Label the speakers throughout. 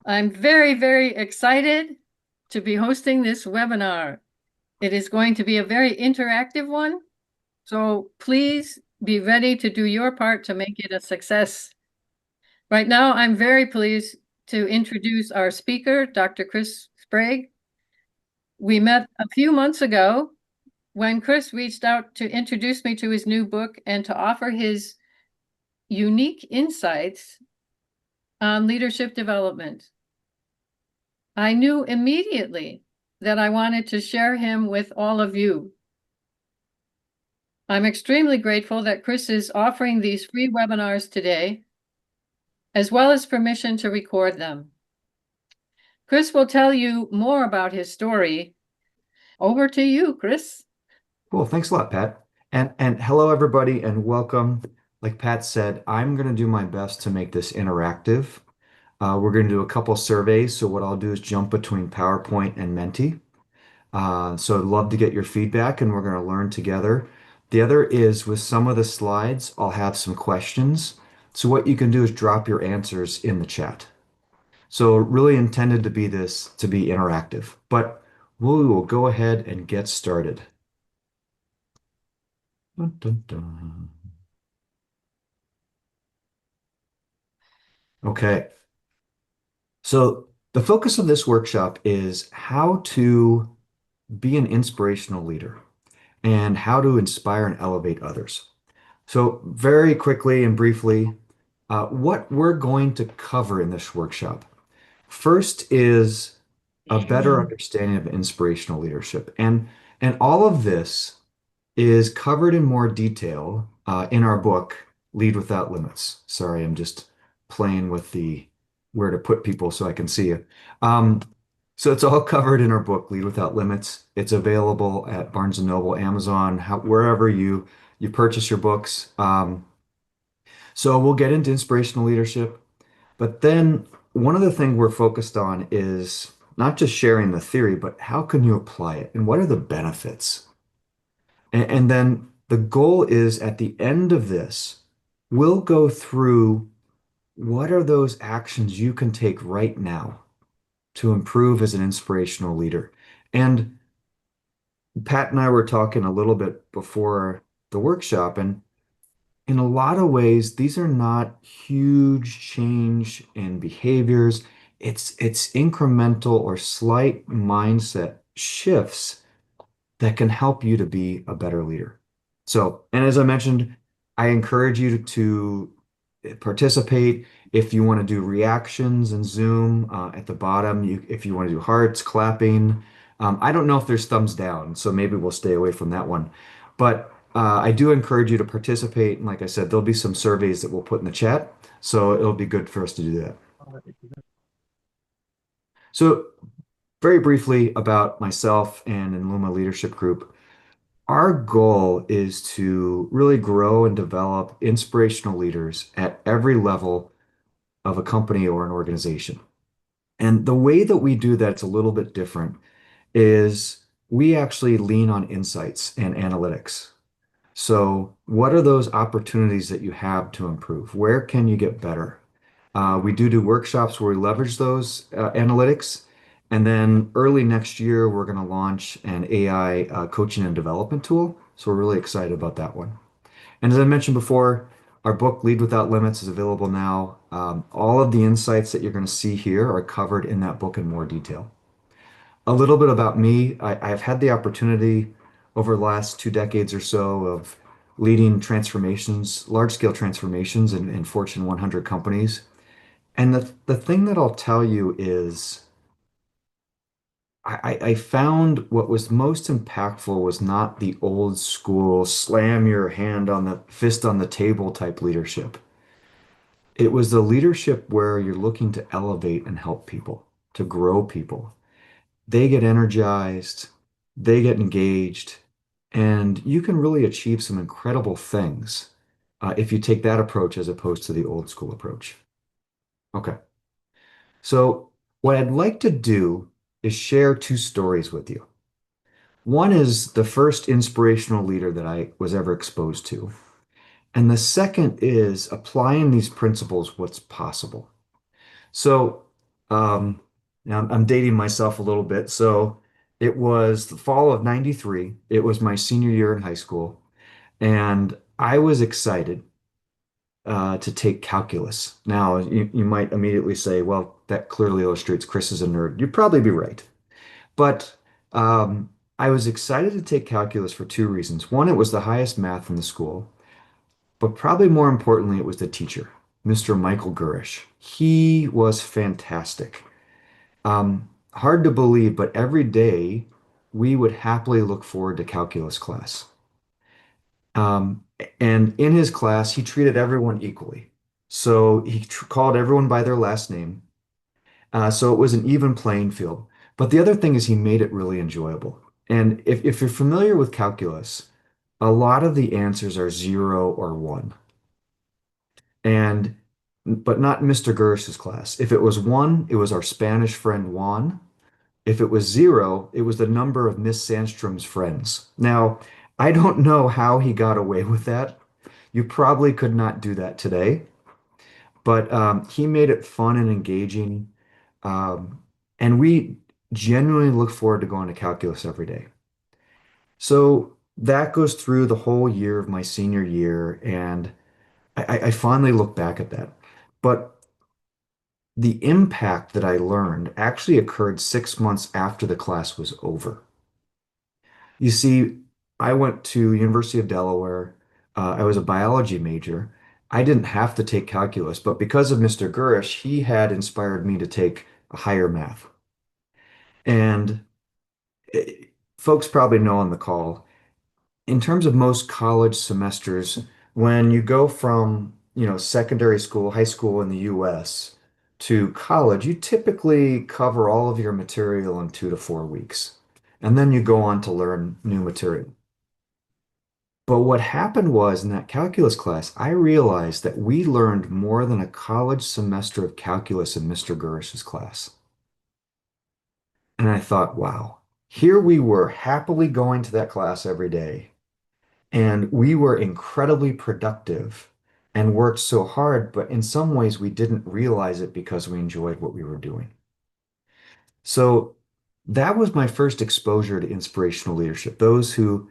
Speaker 1: I'm very, very excited to be hosting this webinar. It is going to be a very interactive one, so please be ready to do your part to make it a success. Right now, I'm very pleased to introduce our speaker, Dr. Chris Sprague. We met a few months ago when Chris reached out to introduce me to his new book and to offer his unique insights on leadership development. I knew immediately that I wanted to share him with all of you. I'm extremely grateful that Chris is offering these free webinars today, as well as permission to record them. Chris will tell you more about his story. Over to you, Chris.
Speaker 2: Cool. Thanks a lot, Pat. And hello everybody and welcome. Like Pat said, I'm going to do my best to make this interactive. We're going to do a couple surveys. So what I'll do is jump between PowerPoint and Menti. So I'd love to get your feedback and we're going to learn together. The other is with some of the slides, I'll have some questions. So what you can do is drop your answers in the chat. So really intended to be interactive, but we will go ahead and get started. Dun, dun, dun. Okay, so the focus of this workshop is how to be an inspirational leader and how to inspire and elevate others. So very quickly and briefly, what we're going to cover in this workshop. First is a better understanding of inspirational leadership. And all of this is covered in more detail in our book, Lead Without Limits. Sorry, I'm just playing with the where to put people so I can see you. Um, so it's all covered in our book, Lead Without Limits. It's available at Barnes& and Noble, Amazon, wherever you purchase your books. So we'll get into inspirational leadership, but then one of the things we're focused on is not just sharing the theory, but how can you apply it and what are the benefits? And then the goal is at the end of this, we'll go through what are those actions you can take right now to improve as an inspirational leader. And Pat and I were talking a little bit before the workshop, and in a lot of ways, these are not huge change in behaviors. It's incremental or slight mindset shifts that can help you to be a better leader. So, and as I mentioned, I encourage you to participate. If you want to do reactions in Zoom at the bottom, if you want to do hearts, clapping. I don't know if there's thumbs down, so maybe we'll stay away from that one. But I do encourage you to participate. And like I said, there'll be some surveys that we'll put in the chat. So it'll be good for us to do that. So very briefly about myself and Enluma Leadership Group. Our goal is to really grow and develop inspirational leaders at every level of a company or an organization. And the way that we do that's a little bit different is we actually lean on insights and analytics. So, what are those opportunities that you have to improve? Where can you get better? We do workshops where we leverage those analytics. And then early next year, we're going to launch an AI coaching and development tool. So we're really excited about that one. And as I mentioned before, our book, Lead Without Limits, is available now. All of the insights that you're going to see here are covered in that book in more detail. A little bit about me. I've had the opportunity over the last 2 decades or so of leading transformations, large-scale transformations in Fortune 100 companies. And the thing that I'll tell you is I found what was most impactful was not the old school slam your hand on the fist on the table type leadership. It was the leadership where you're looking to elevate and help people, to grow people. They get energized, they get engaged, and you can really achieve some incredible things if you take that approach as opposed to the old school approach. Okay. So, what I'd like to do is share two stories with you. One is the first inspirational leader that I was ever exposed to. And the second is applying these principles, what's possible. So, Um, Now I'm dating myself a little bit. So it was the fall of 93. It was my senior year in high school, and I was excited to take calculus. Now, you might immediately say, well, that clearly illustrates Chris is a nerd. You'd probably be right. But I was excited to take calculus for two reasons. One, it was the highest math in the school, but probably more importantly, it was the teacher, Mr. Michael Gurish. He was fantastic. Hard to believe, but every day we would happily look forward to calculus class. Um, and in his class, he treated everyone equally. So he called everyone by their last name. So it was an even playing field. But the other thing is he made it really enjoyable. And if you're familiar with calculus, a lot of the answers are 0 or 1. And but not in Mr. Gersh's class. If it was 1, it was our Spanish friend Juan. If it was 0, it was the number of Miss Sandstrom's friends. Now, I don't know how he got away with that. You probably could not do that today, but he made it fun and engaging. Um, and we genuinely look forward to going to calculus every day. So that goes through the whole year of my senior year, and I finally look back at that. But the impact that I learned actually occurred 6 months after the class was over. You see, I went to University of Delaware. I was a biology major. I didn't have to take calculus, but because of Mr. Gurish, he had inspired me to take a higher math. And eh, folks probably know on the call, in terms of most college semesters, when you go from, secondary school, high school in the US to college, you typically cover all of your material in 2 to 4 weeks. And then you go on to learn new material. But what happened was in that calculus class, I realized that we learned more than a college semester of calculus in Mr. Gurish's class. And I thought, wow, here we were happily going to that class every day, and we were incredibly productive and worked so hard, but in some ways we didn't realize it because we enjoyed what we were doing. So that was my first exposure to inspirational leadership, those who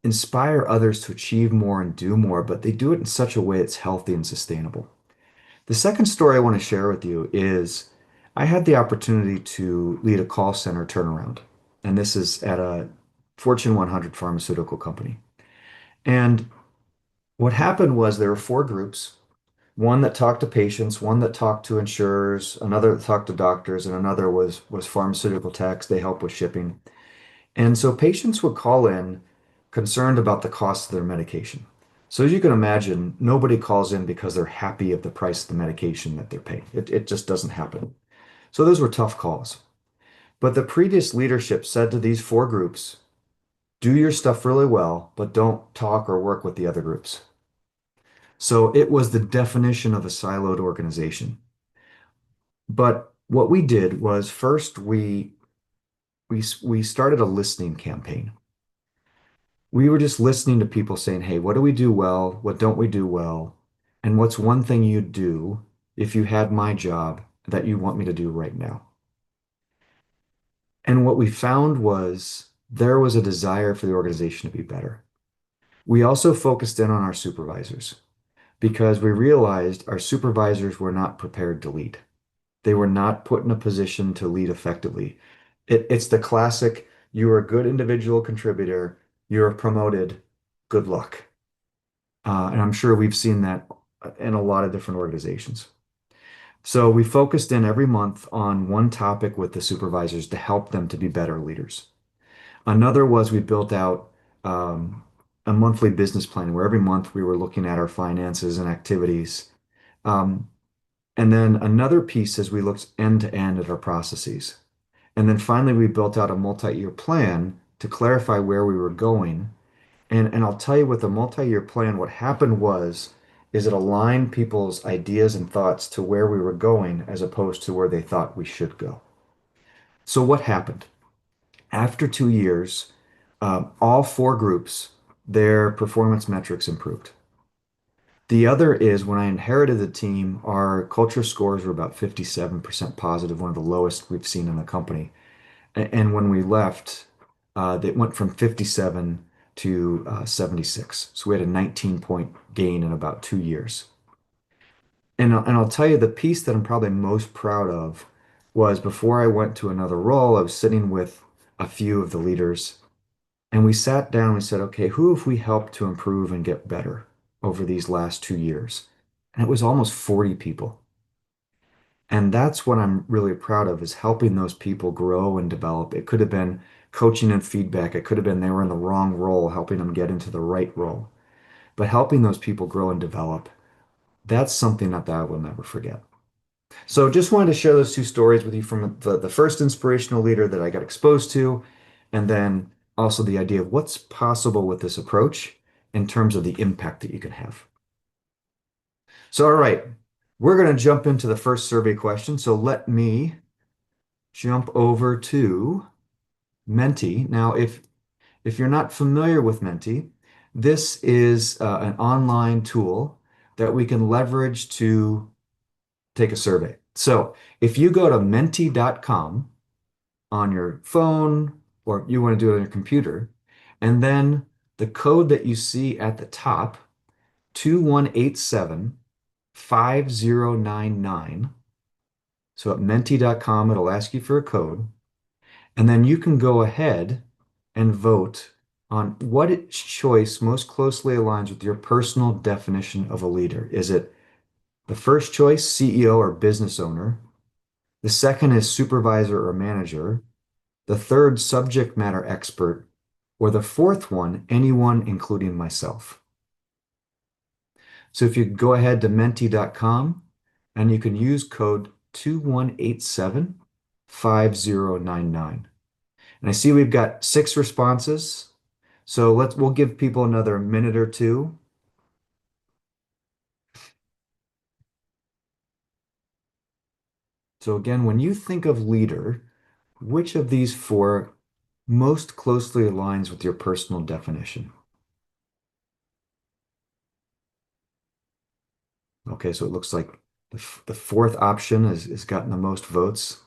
Speaker 2: inspire others to achieve more and do more, but they do it in such a way that's healthy and sustainable. The second story I want to share with you is I had the opportunity to lead a call center turnaround, and this is at a Fortune 100 pharmaceutical company. And what happened was there were four groups, one that talked to patients, one that talked to insurers, another that talked to doctors, and another was pharmaceutical techs. They help with shipping. And so patients would call in concerned about the cost of their medication. So as you can imagine, nobody calls in because they're happy of the price of the medication that they're paying. It just doesn't happen. So those were tough calls. But the previous leadership said to these four groups, do your stuff really well, but don't talk or work with the other groups. So it was the definition of a siloed organization. But what we did was first we started a listening campaign. We were just listening to people saying, hey, what do we do well? What don't we do well? And what's one thing you'd do if you had my job that you want me to do right now? And what we found was there was a desire for the organization to be better. We also focused in on our supervisors because we realized our supervisors were not prepared to lead. They were not put in a position to lead effectively. It's the classic, you are a good individual contributor, you're promoted, good luck. And I'm sure we've seen that in a lot of different organizations. So we focused in every month on one topic with the supervisors to help them to be better leaders. Another was we built out a monthly business plan where every month we were looking at our finances and activities. Um, and then another piece is we looked end to end at our processes. And then finally, we built out a multi-year plan to clarify where we were going. And I'll tell you with the multi-year plan, what happened was is it aligned people's ideas and thoughts to where we were going as opposed to where they thought we should go. So what happened? After 2 years, all four groups, their performance metrics improved. The other is when I inherited the team, our culture scores were about 57% positive, one of the lowest we've seen in the company. And when we left, it went from 57 to 76. So we had a 19-point gain in about 2 years. And I'll tell you the piece that I'm probably most proud of was before I went to another role, I was sitting with a few of the leaders and we sat down and we said, okay, who have we helped to improve and get better over these last 2 years? And it was almost 40 people. And that's what I'm really proud of is helping those people grow and develop. It could have been coaching and feedback. It could have been they were in the wrong role, helping them get into the right role. But helping those people grow and develop, that's something that I will never forget. So just wanted to share those two stories with you from the first inspirational leader that I got exposed to, and then also the idea of what's possible with this approach in terms of the impact that you can have. So, all right, we're going to jump into the first survey question. So let me jump over to Menti. Now, if you're not familiar with Menti, this is an online tool that we can leverage to take a survey. So if you go to menti.com on your phone, or you want to do it on your computer, and then the code that you see at the top, 21875099. So at menti.com, it'll ask you for a code, and then you can go ahead and vote on what choice most closely aligns with your personal definition of a leader. Is it the first choice, CEO or business owner? The second is supervisor or manager. The third, subject matter expert. Or the fourth one, anyone, including myself. So if you go ahead to menti.com and you can use code 21875099. And I see we've got 6 responses. So we'll give people another minute or two. So again, when you think of leader, which of these 4 most closely aligns with your personal definition? Okay, so it looks like the fourth option has gotten the most votes.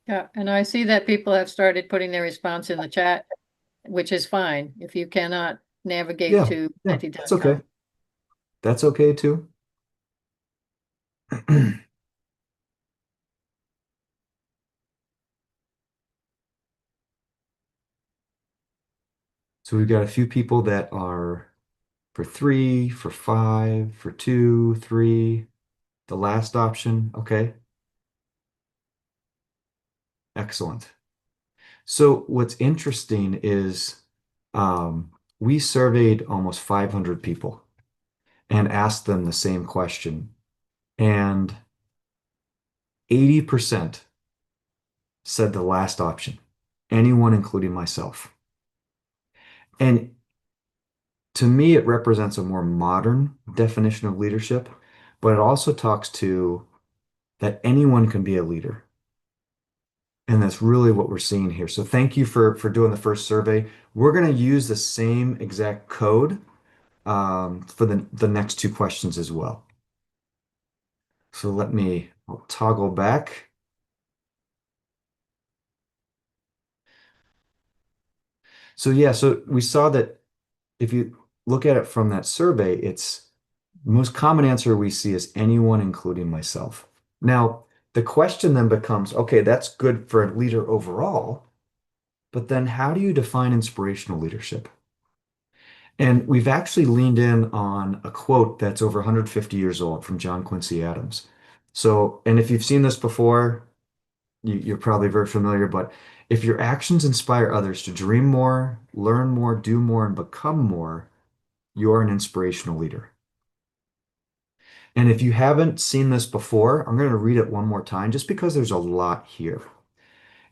Speaker 1: Yeah, and I see that people have started putting their response in the chat, which is fine if you cannot navigate
Speaker 2: Yeah,
Speaker 1: to
Speaker 2: yeah, that's okay.
Speaker 1: menti.com.
Speaker 2: That's okay too. So we've got a few people that are for 3, for 5, for 2, 3. The last option, okay, excellent. So what's interesting is we surveyed almost 500 people and asked them the same question, and 80% said the last option, anyone, including myself. And to me, it represents a more modern definition of leadership, but it also talks to that anyone can be a leader. And that's really what we're seeing here. So thank you for doing the first survey. We're going to use the same exact code for the next 2 questions as well. So I'll toggle back. So yeah, so we saw that if you look at it from that survey, it's the most common answer we see is anyone, including myself. Now, the question then becomes, okay, that's good for a leader overall, but then how do you define inspirational leadership? And we've actually leaned in on a quote that's over 150 years old from John Quincy Adams. So, and if you've seen this before, you're probably very familiar, but if your actions inspire others to dream more, learn more, do more, and become more, you're an inspirational leader. And if you haven't seen this before, I'm going to read it one more time just because there's a lot here.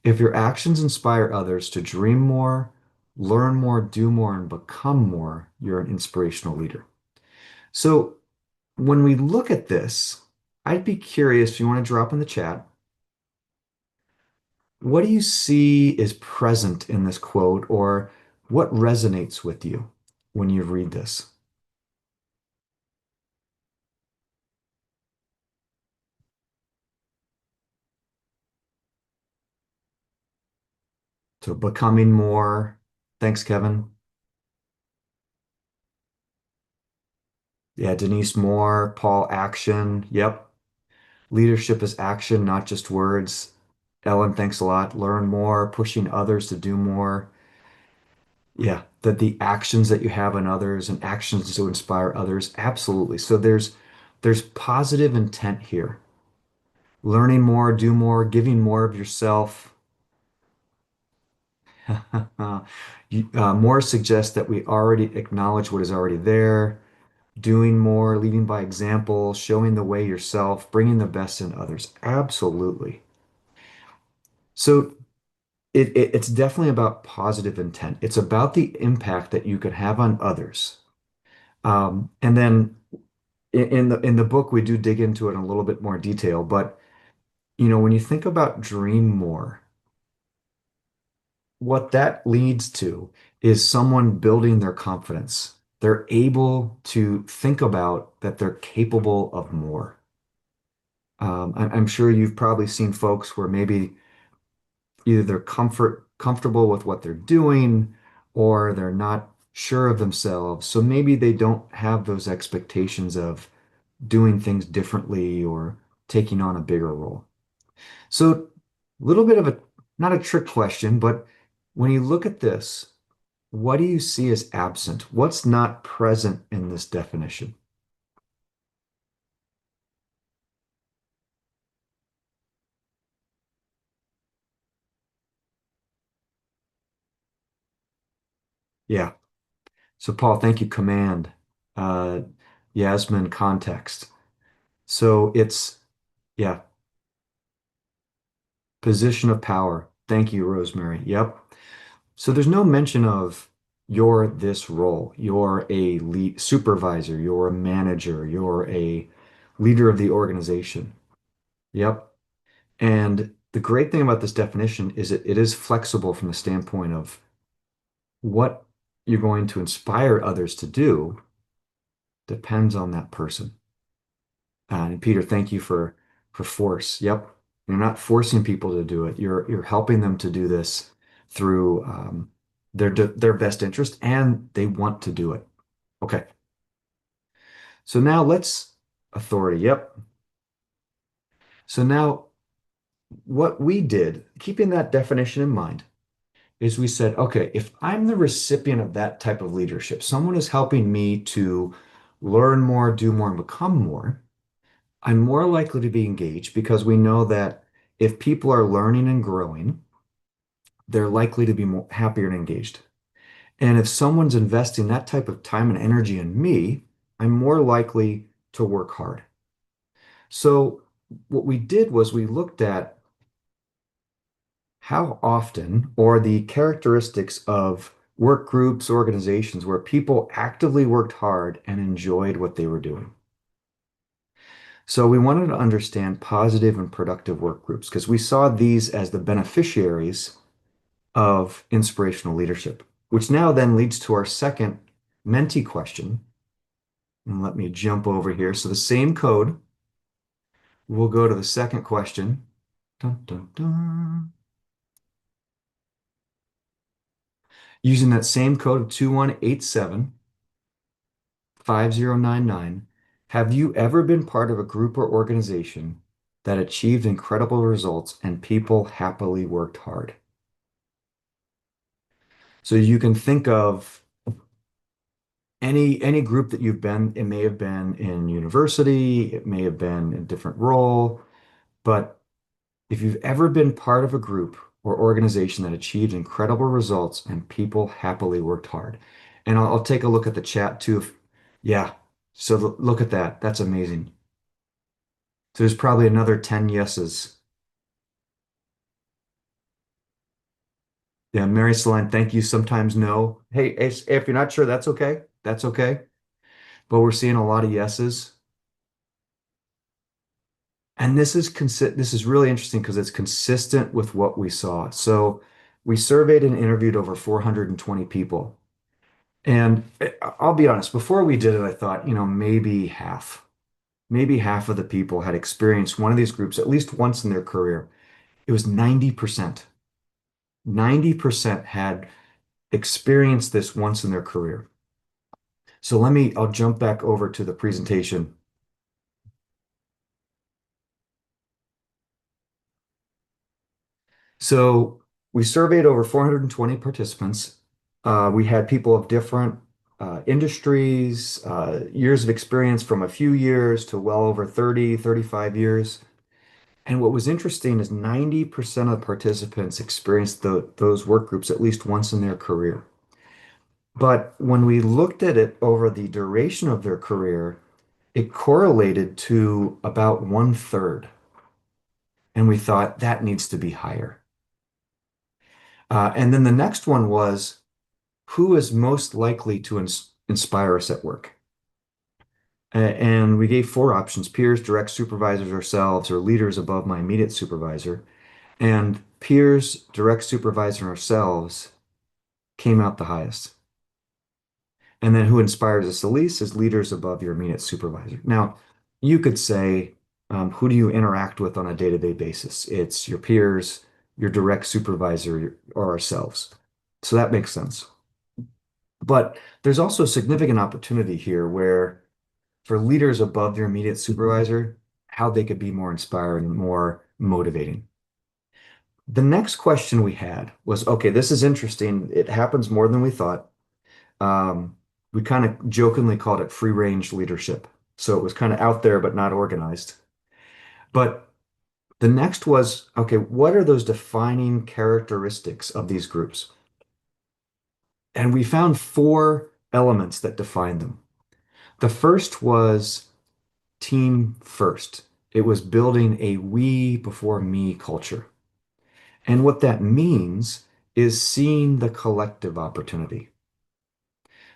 Speaker 2: If your actions inspire others to dream more, learn more, do more, and become more, you're an inspirational leader. So when we look at this, I'd be curious if you want to drop in the chat, what do you see is present in this quote, or What resonates with you when you read this? So becoming more. Thanks, Kevin. Yeah, Denise Moore, Paul Action. Yep. Leadership is action, not just words. Ellen, thanks a lot. Learn more, pushing others to do more. Yeah, that the actions that you have on others and actions to inspire others. Absolutely. So there's positive intent here. Learning more, do more, giving more of yourself. More suggests that we already acknowledge what is already there, doing more, leading by example, showing the way yourself, bringing the best in others. Absolutely. So it's definitely about positive intent. It's about the impact that you can have on others. And then in the book, we do dig into it in a little bit more detail. But when you think about dream more, what that leads to is someone building their confidence. They're able to think about that they're capable of more. I'm sure you've probably seen folks where maybe either they're comfortable with what they're doing or they're not sure of themselves. So maybe they don't have those expectations of doing things differently or taking on a bigger role. So a little bit of a not a trick question, but when you look at this, what do you see as absent? What's not present in this definition? Yeah. So Paul, thank you. Command, uh, Yasmin, context. So it's yeah, position of power. Thank you, Rosemary. Yep. So there's no mention of you're this role. You're a lead supervisor. You're a manager. You're a leader of the organization. Yep. And the great thing about this definition is it is flexible from the standpoint of what you're going to inspire others to do depends on that person. And Peter, thank you for force. Yep. You're not forcing people to do it. You're helping them to do this through their best interest and they want to do it. Okay. So now let's authority. Yep. So now what we did, keeping that definition in mind, is we said, okay, if I'm the recipient of that type of leadership, someone is helping me to learn more, do more, and become more, I'm more likely to be engaged because we know that if people are learning and growing, they're likely to be more happier and engaged. And if someone's investing that type of time and energy in me, I'm more likely to work hard. So what we did was we looked at how often or the characteristics of work groups, organizations where people actively worked hard and enjoyed what they were doing. So we wanted to understand positive and productive work groups because we saw these as the beneficiaries of inspirational leadership, which now then leads to our second mentee question. And let me jump over here. So the same code, we'll go to the second question. Dun, dun, dun. Using that same code of 2187 5099, have you ever been part of a group or organization that achieved incredible results and people happily worked hard? So you can think of any group that you've been, it may have been in university, it may have been in a different role, but if you've ever been part of a group or organization that achieved incredible results and people happily worked hard. And I'll take a look at the chat too. Yeah. So look at that. That's amazing. So there's probably another 10 yeses. Yeah, Mary Celine, thank you. Sometimes no. Hey, if you're not sure, that's okay. That's okay. But we're seeing a lot of yeses. And this is really interesting because it's consistent with what we saw. So We surveyed and interviewed over 420 people. And I'll be honest, before we did it, I thought, maybe half of the people had experienced one of these groups at least once in their career. It was 90%. 90% had experienced this once in their career. So I'll jump back over to the presentation. So we surveyed over 420 participants. We had people of different industries, years of experience from a few years to well over 30, 35 years. And what was interesting is 90% of the participants experienced those work groups at least once in their career. But when we looked at it over the duration of their career, it correlated to about 1/3. And we thought that needs to be higher. And then the next one was who is most likely to inspire us at work? And we gave four options: peers, direct supervisors, ourselves, or leaders above my immediate supervisor. And peers, direct supervisor, and ourselves came out the highest. And then who inspires us the least is leaders above your immediate supervisor. Now, you could say, who do you interact with on a day-to-day basis? It's your peers, your direct supervisor, or ourselves. So that makes sense. But there's also a significant opportunity here where for leaders above their immediate supervisor, how they could be more inspiring and more motivating. The next question we had was, okay, this is interesting. It happens more than we thought. Um, we kind of jokingly called it free range leadership. So it was kind of out there, but not organized. But the next was, okay, what are those defining characteristics of these groups? And we found four elements that define them. The first was team first. It was building a we before me culture. And what that means is seeing the collective opportunity.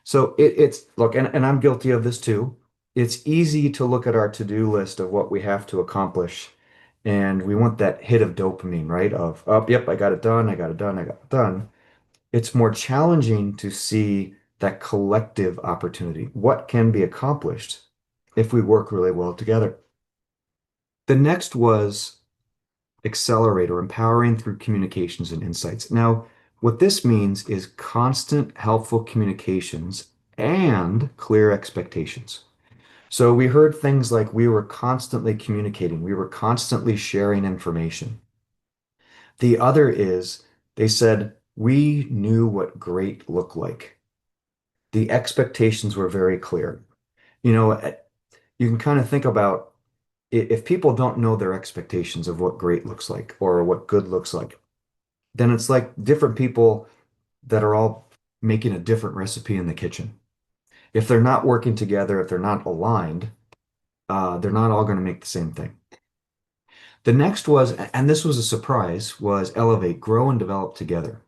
Speaker 2: So it's look, and I'm guilty of this too. It's easy to look at our to-do list of what we have to accomplish, and we want that hit of dopamine, right? Of, oh, yep, I got it done, I got it done, I got it done. It's more challenging to see that collective opportunity. What can be accomplished if we work really well together? The next was accelerate or empowering through communications and insights. Now, what this means is constant helpful communications and clear expectations. So we heard things like we were constantly communicating, we were constantly sharing information. The other is they said we knew what great looked like. The expectations were very clear. You know, you can kind of think about if people don't know their expectations of what great looks like or what good looks like, then it's like different people that are all making a different recipe in the kitchen. If they're not working together, if they're not aligned, they're not all going to make the same thing. The next was, and this was a surprise, was elevate, grow, and develop together.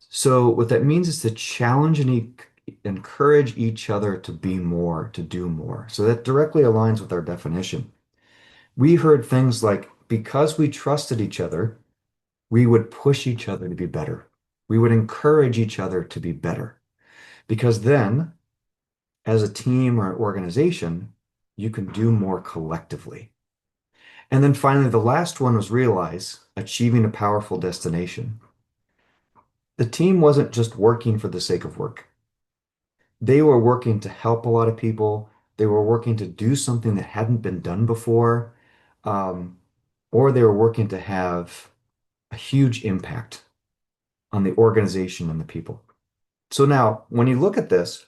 Speaker 2: So what that means is to challenge and encourage each other to be more, to do more. So that directly aligns with our definition. We heard things like, because we trusted each other, we would push each other to be better. We would encourage each other to be better. Because then, as a team or an organization, you can do more collectively. And then finally, the last one was realize, achieving a powerful destination. The team wasn't just working for the sake of work. They were working to help a lot of people. They were working to do something that hadn't been done before, um, or they were working to have a huge impact on the organization and the people. So now, when you look at this,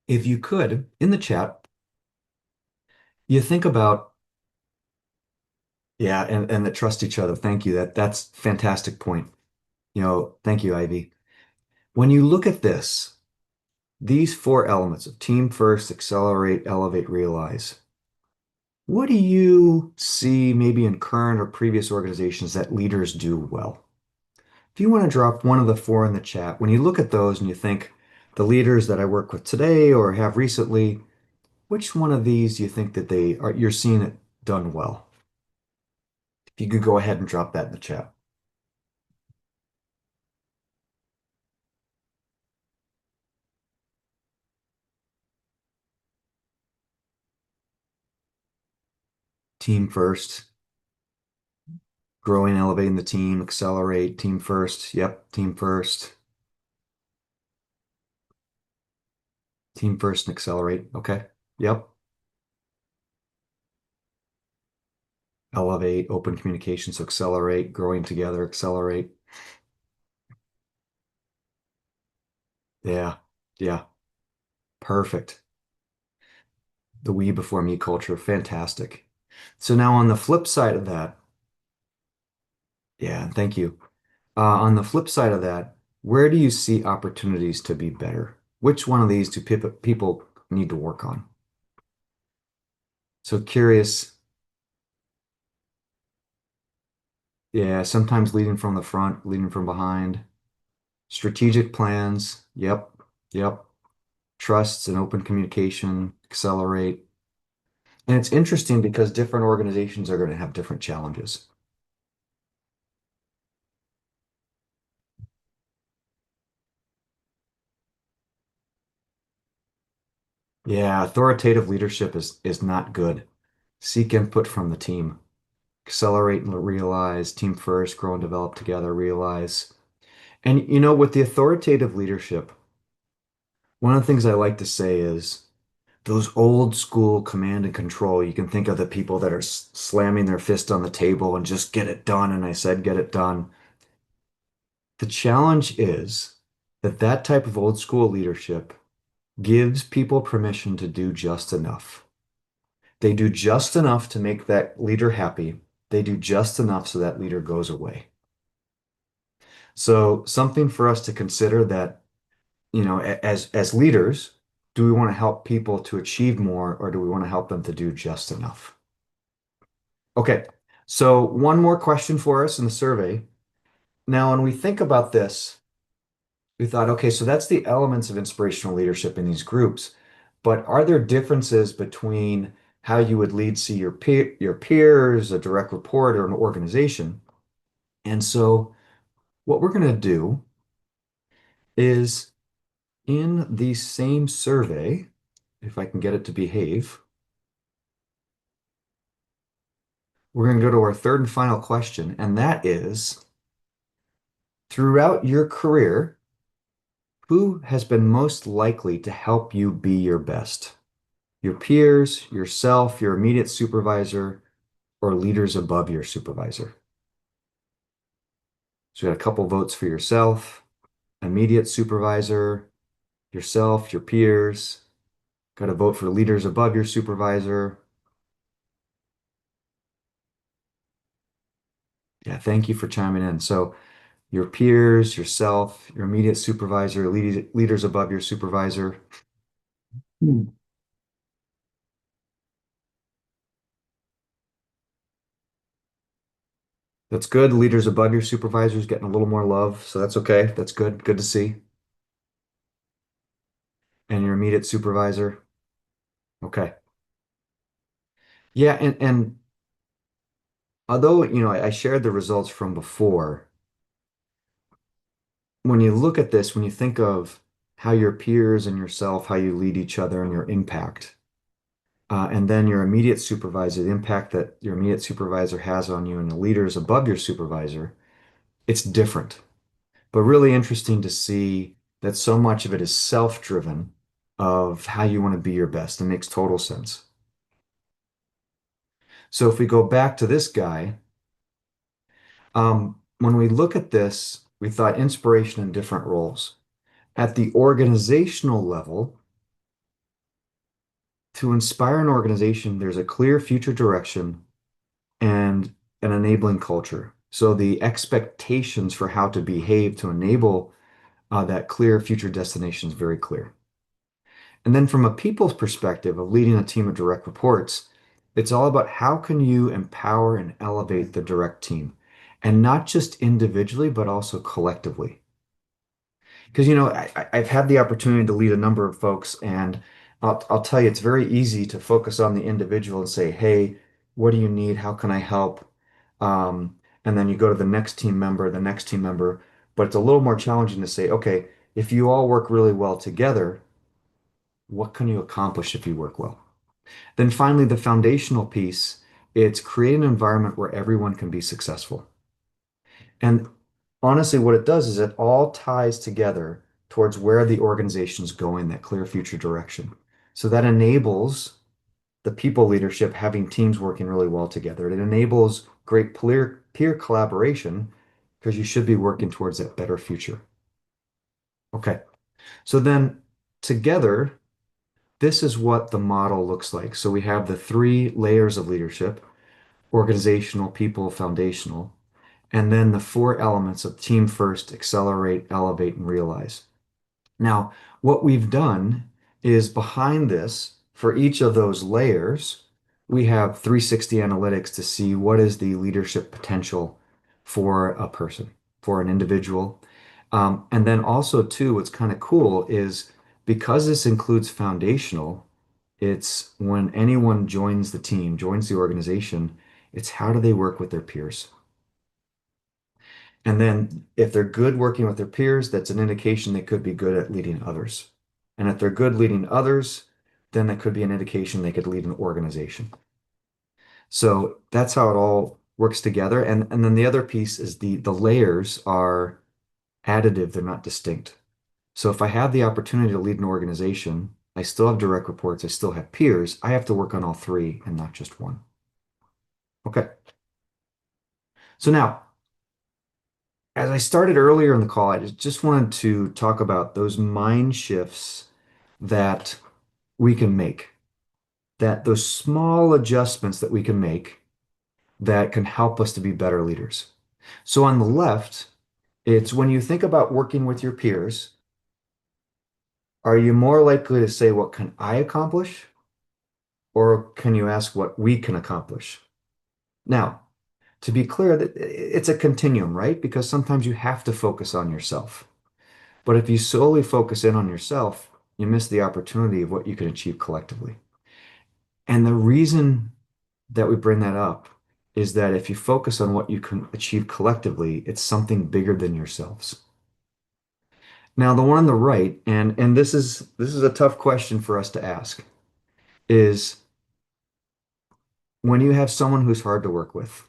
Speaker 2: if you could, in the chat, you think about, yeah, and that trust each other. Thank you. That's fantastic point. Thank you, Ivy. When you look at this, these four elements of team first, accelerate, elevate, realize, what do you see maybe in current or previous organizations that leaders do well? If you want to drop one of the four in the chat, when you look at those and you think the leaders that I work with today or have recently, which one of these do you think that you're seeing it done well? If you could go ahead and drop that in the chat. Team first, growing, elevating the team, accelerate, team first. Yep, team first. Team first and accelerate. Okay. Yep. Elevate, open communication. So accelerate, growing together, accelerate. Yeah. Yeah. Perfect. The we before me culture. Fantastic. So now on the flip side of that, yeah, thank you. On the flip side of that, where do you see opportunities to be better? Which one of these do people need to work on? So curious. Yeah, sometimes leading from the front, leading from behind. Strategic plans. Yep. Yep. Trusts and open communication, accelerate. And it's interesting because different organizations are going to have different challenges. Yeah, authoritative leadership is not good. Seek input from the team. Accelerate and realize, team first, grow and develop together, realize. And with the authoritative leadership, one of the things I like to say is those old school command and control. You can think of the people that are slamming their fist on the table and just get it done. And I said, get it done. The challenge is that that type of old school leadership gives people permission to do just enough. They do just enough to make that leader happy. They do just enough so that leader goes away. So something for us to consider that, as leaders, do we want to help people to achieve more or do we want to help them to do just enough? Okay. So one more question for us in the survey. Now, when we think about this, we thought, okay, so that's the elements of inspirational leadership in these groups. But are there differences between how you would lead, see your peers, a direct report, or an organization? And so what we're going to do is in the same survey, if I can get it to behave, we're going to go to our third and final question, and that is, throughout your career, who has been most likely to help you be your best? Your peers, yourself, your immediate supervisor, or leaders above your supervisor. So you got a couple votes for yourself, immediate supervisor, yourself, your peers. Got a vote for leaders above your supervisor. Yeah, thank you for chiming in. So your peers, yourself, your immediate supervisor, leaders above your supervisor. Hmm. That's good. Leaders above your supervisors getting a little more love, so that's okay. That's good. Good to see. And your immediate supervisor. Okay. Yeah, and although, I shared the results from before, when you look at this, when you think of how your peers and yourself, how you lead each other and your impact, and then your immediate supervisor, the impact that your immediate supervisor has on you and the leaders above your supervisor, it's different. But really interesting to see that so much of it is self-driven of how you want to be your best. It makes total sense. So if we go back to this guy, when we look at this, we thought inspiration in different roles. At the organizational level, to inspire an organization, there's a clear future direction and an enabling culture. So the expectations for how to behave to enable that clear future destination is very clear. And then from a people's perspective of leading a team of direct reports, it's all about how can you empower and elevate the direct team, and not just individually, but also collectively. Because, I've had the opportunity to lead a number of folks, and I'll tell you, it's very easy to focus on the individual and say, hey, what do you need? How can I help? And then you go to the next team member, the next team member. But it's a little more challenging to say, okay, if you all work really well together, what can you accomplish if you work well? Then finally, the foundational piece, it's create an environment where everyone can be successful. And honestly, what it does is it all ties together towards where the organization's going, that clear future direction. So that enables the people leadership having teams working really well together. It enables great peer collaboration because you should be working towards that better future. Okay. So then together, this is what the model looks like. So we have the three layers of leadership: organizational, people, foundational, and then the four elements of team first, accelerate, elevate, and realize. Now, what we've done is behind this, for each of those layers, we have 360 analytics to see what is the leadership potential for a person, for an individual. And then also, too, what's kind of cool is because this includes foundational, it's when anyone joins the team, joins the organization, it's how do they work with their peers? And then if they're good working with their peers, that's an indication they could be good at leading others. And if they're good leading others, then that could be an indication they could lead an organization. So that's how it all works together. And then the other piece is the layers are additive, they're not distinct. So if I have the opportunity to lead an organization, I still have direct reports, I still have peers, I have to work on all three and not just one. Okay. So now, as I started earlier in the call, I just wanted to talk about those mind shifts that we can make, that those small adjustments that we can make that can help us to be better leaders. So on the left, it's when you think about working with your peers, are you more likely to say, what can I accomplish? Or can you ask what we can accomplish? Now, to be clear, that it's a continuum, right? Because sometimes you have to focus on yourself. But if you solely focus in on yourself, you miss the opportunity of what you can achieve collectively. And the reason that we bring that up is that if you focus on what you can achieve collectively, it's something bigger than yourselves. Now, the one on the right, and this is a tough question for us to ask, is when you have someone who's hard to work with,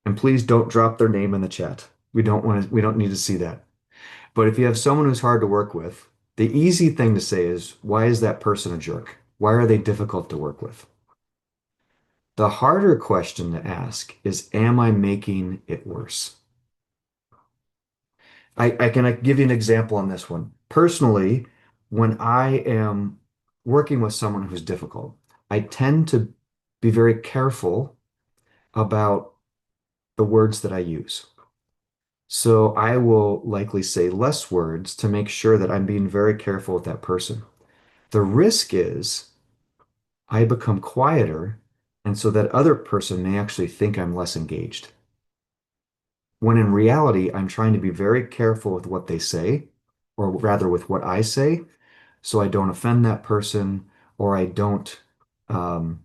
Speaker 2: and please don't drop their name in the chat. We don't need to see that. But if you have someone who's hard to work with, the easy thing to say is, why is that person a jerk? Why are they difficult to work with? The harder question to ask is, am I making it worse? I can give you an example on this one. Personally, when I am working with someone who's difficult, I tend to be very careful about the words that I use. So I will likely say less words to make sure that I'm being very careful with that person. The risk is I become quieter, and so that other person may actually think I'm less engaged. When in reality, I'm trying to be very careful with what they say, or rather with what I say, so I don't offend that person or I don't um,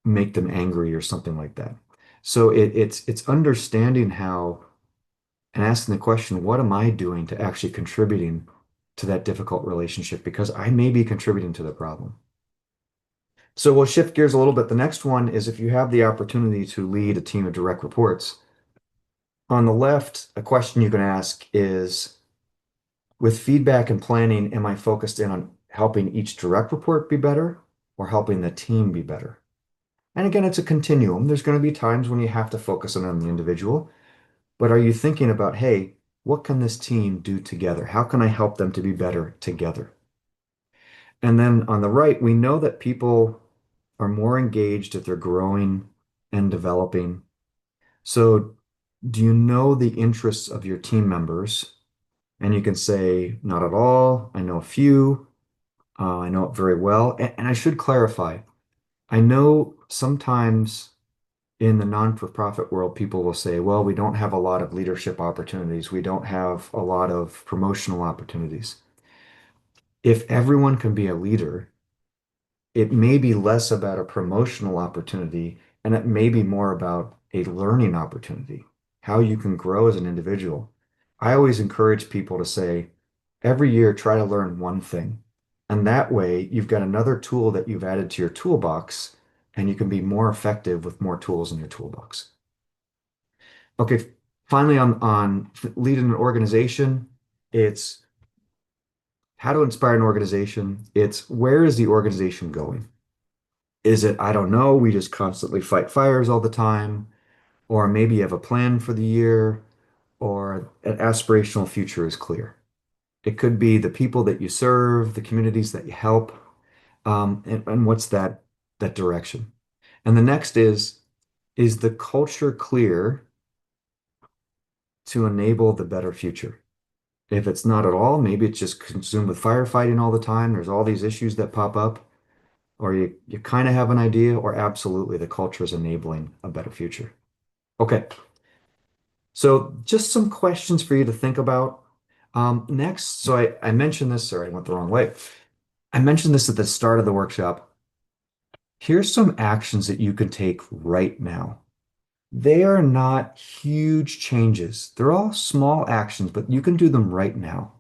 Speaker 2: make them angry or something like that. So it's understanding how and asking the question, what am I doing to actually contributing to that difficult relationship? Because I may be contributing to the problem. So we'll shift gears a little bit. The next one is if you have the opportunity to lead a team of direct reports. On the left, a question you can ask is, with feedback and planning, am I focused in on helping each direct report be better or helping the team be better? And again, it's a continuum. There's going to be times when you have to focus on the individual, but are you thinking about, hey, what can this team do together? How can I help them to be better together? And then on the right, we know that people are more engaged if they're growing and developing. So, do you know the interests of your team members? And you can say, not at all. I know a few. I know it very well. And I should clarify, I know sometimes in the non-for-profit world, people will say, well, we don't have a lot of leadership opportunities. We don't have a lot of promotional opportunities. If everyone can be a leader, it may be less about a promotional opportunity and it may be more about a learning opportunity, how you can grow as an individual. I always encourage people to say, every year, try to learn one thing. And that way, you've got another tool that you've added to your toolbox, and you can be more effective with more tools in your toolbox. Okay, finally, on leading an organization, it's how to inspire an organization. It's where is the organization going? Is it, I don't know, we just constantly fight fires all the time? Or maybe you have a plan for the year, or an aspirational future is clear. It could be the people that you serve, the communities that you help, and what's that direction. And the next is the culture clear to enable the better future? If it's not at all, maybe it's just consumed with firefighting all the time. There's all these issues that pop up, or you kind of have an idea, or absolutely the culture is enabling a better future. Okay, so just some questions for you to think about. Next, so I mentioned this, sorry, I went the wrong way. I mentioned this at the start of the workshop. Here's some actions that you can take right now. They are not huge changes. They're all small actions, but you can do them right now.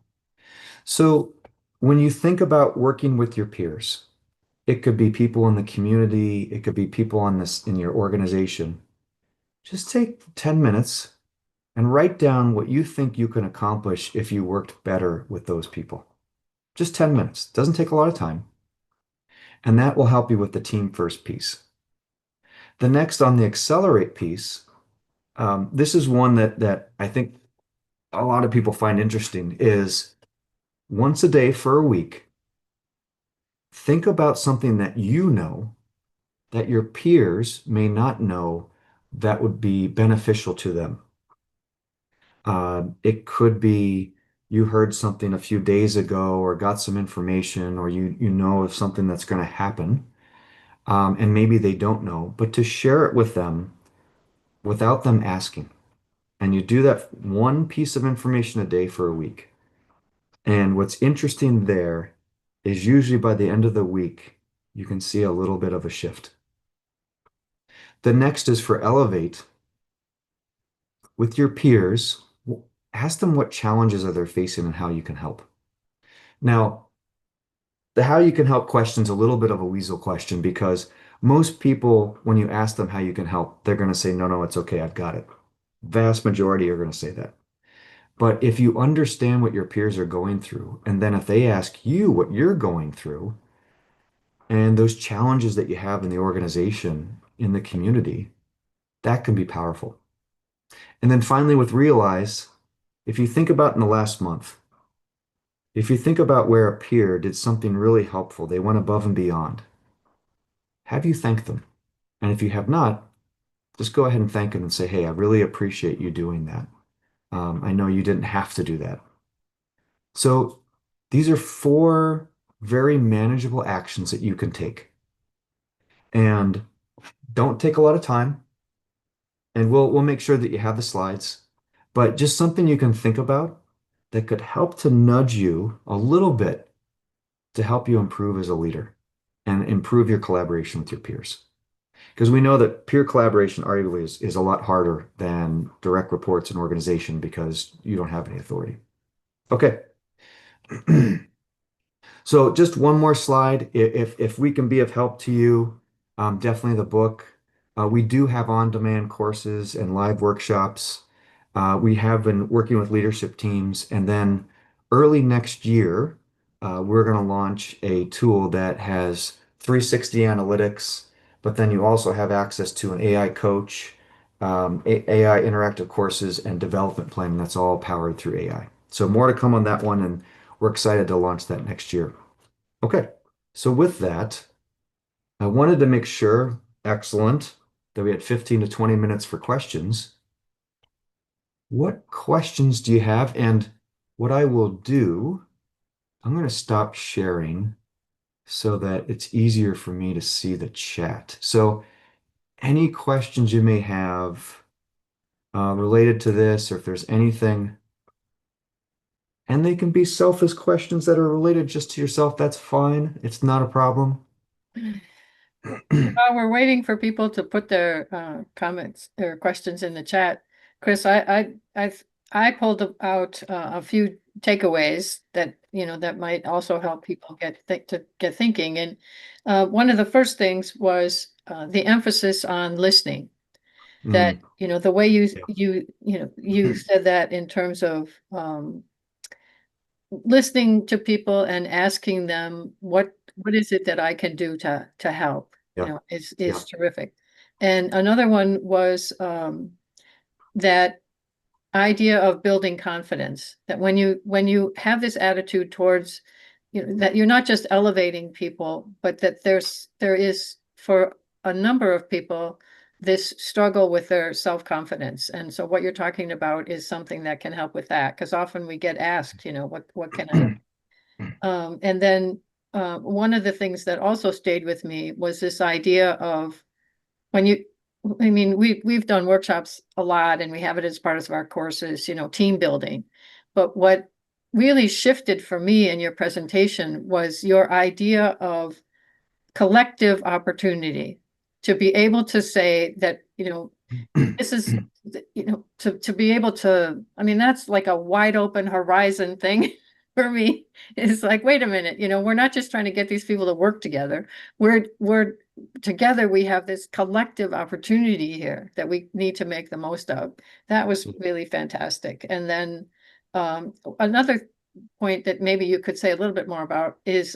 Speaker 2: So when you think about working with your peers, it could be people in the community, it could be people on this in your organization. Just take 10 minutes and write down what you think you can accomplish if you worked better with those people. Just 10 minutes. Doesn't take a lot of time. And that will help you with the team first piece. The next on the accelerate piece, this is one that I think a lot of people find interesting is once a day for a week, think about something that you know that your peers may not know that would be beneficial to them. It could be you heard something a few days ago or got some information or you know of something that's going to happen, and maybe they don't know, but to share it with them without them asking. And you do that one piece of information a day for a week. And what's interesting there is usually by the end of the week, you can see a little bit of a shift. The next is for Elevate. With your peers, ask them what challenges are they facing and how you can help. Now, the how you can help question is a little bit of a weasel question because most people, when you ask them how you can help, they're going to say, no, no, it's okay, I've got it. Vast majority are going to say that. But if you understand what your peers are going through, and then if they ask you what you're going through, and those challenges that you have in the organization, in the community, that can be powerful. And then finally, with Realize, if you think about in the last month, if you think about where a peer did something really helpful, they went above and beyond, have you thanked them? And if you have not, just go ahead and thank them and say, hey, I really appreciate you doing that. I know you didn't have to do that. So these are four very manageable actions that you can take. And don't take a lot of time. And we'll make sure that you have the slides, but just something you can think about that could help to nudge you a little bit to help you improve as a leader and improve your collaboration with your peers. Because we know that peer collaboration arguably is a lot harder than direct reports in organization because you don't have any authority. Okay. So just one more slide. If we can be of help to you, definitely the book. We do have on-demand courses and live workshops. We have been working with leadership teams, and then early next year, we're going to launch a tool that has 360 analytics, but then you also have access to an AI coach, AI interactive courses, and development planning that's all powered through AI. So more to come on that one, and we're excited to launch that next year. Okay, so with that, I wanted to make sure, excellent, that we had 15 to 20 minutes for questions. What questions do you have? And what I will do, I'm going to stop sharing so that it's easier for me to see the chat. So any questions you may have related to this, or if there's anything, and they can be selfish questions that are related just to yourself, that's fine. It's not a problem.
Speaker 1: While we're waiting for people to put their comments or questions in the chat, Chris, I pulled out a few takeaways that that might also help people get thinking. And one of the first things was the emphasis on listening. That
Speaker 2: Mm,
Speaker 1: the way you
Speaker 2: yeah.
Speaker 1: you you know you said that in terms of listening to people and asking them what is it that I can do to help,
Speaker 2: Yeah. Yeah.
Speaker 1: is terrific. And another one was that idea of building confidence, that when you have this attitude towards, that you're not just elevating people, but that there is for a number of people this struggle with their self-confidence. And so what you're talking about is something that can help with that, because often we get asked, what can I and then one of the things that also stayed with me was this idea of when you, I mean, we've done workshops a lot and we have it as part of our courses, team building. But what really shifted for me in your presentation was your idea of collective opportunity, to be able to say that, this is, to be able to, I mean, that's like a wide open horizon thing for me. It's like, wait a minute, we're not just trying to get these people to work together. We're together, we have this collective opportunity here that we need to make the most of. That was really fantastic. And then another point that maybe you could say a little bit more about is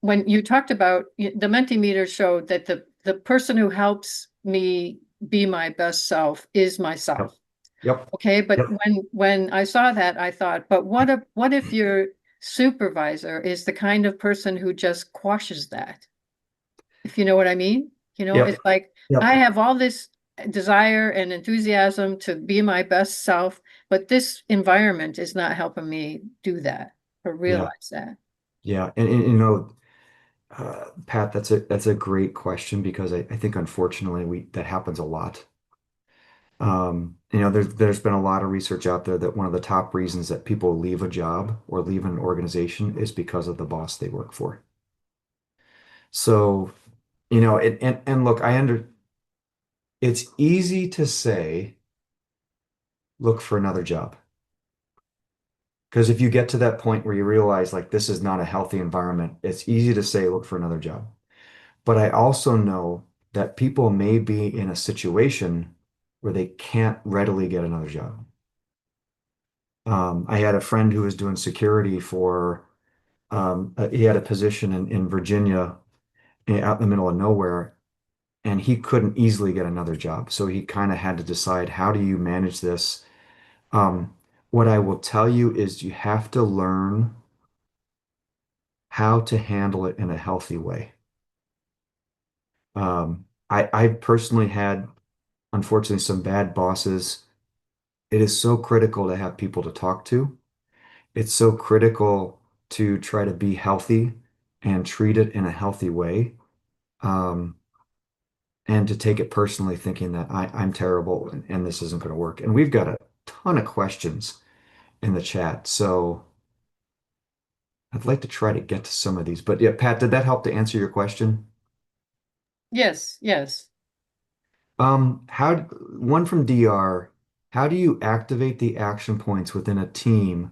Speaker 1: when you talked about the Mentimeter showed that the person who helps me be my best self is
Speaker 2: Yep.
Speaker 1: myself.
Speaker 2: Yep.
Speaker 1: Okay, but
Speaker 2: Yep.
Speaker 1: when I saw that, I thought, but what if your supervisor is the kind of person who just quashes that? If you know what I mean?
Speaker 2: Yep.
Speaker 1: It's like I
Speaker 2: Yep.
Speaker 1: have all this desire and enthusiasm to be my best self, but this environment is not helping me do that or
Speaker 2: Yeah.
Speaker 1: realize that.
Speaker 2: Yeah. And Pat, that's a great question because I think unfortunately that happens a lot. There's been a lot of research out there that one of the top reasons that people leave a job or leave an organization is because of the boss they work for. So, and look, it's easy to say, look for another job. Because if you get to that point where you realize like this is not a healthy environment, it's easy to say, look for another job. But I also know that people may be in a situation where they can't readily get another job. I had a friend who was doing security he had a position in Virginia out in the middle of nowhere, and he couldn't easily get another job. So he kind of had to decide, how do you manage this? What I will tell you is you have to learn how to handle it in a healthy way. I personally had, unfortunately, some bad bosses. It is so critical to have people to talk to. It's so critical to try to be healthy and treat it in a healthy way. Um, and to take it personally, thinking that I'm terrible and this isn't going to work. And we've got a ton of questions in the chat. So I'd like to try to get to some of these. But yeah, Pat, did that help to answer your question?
Speaker 1: Yes, yes.
Speaker 2: One from DR, how do you activate the action points within a team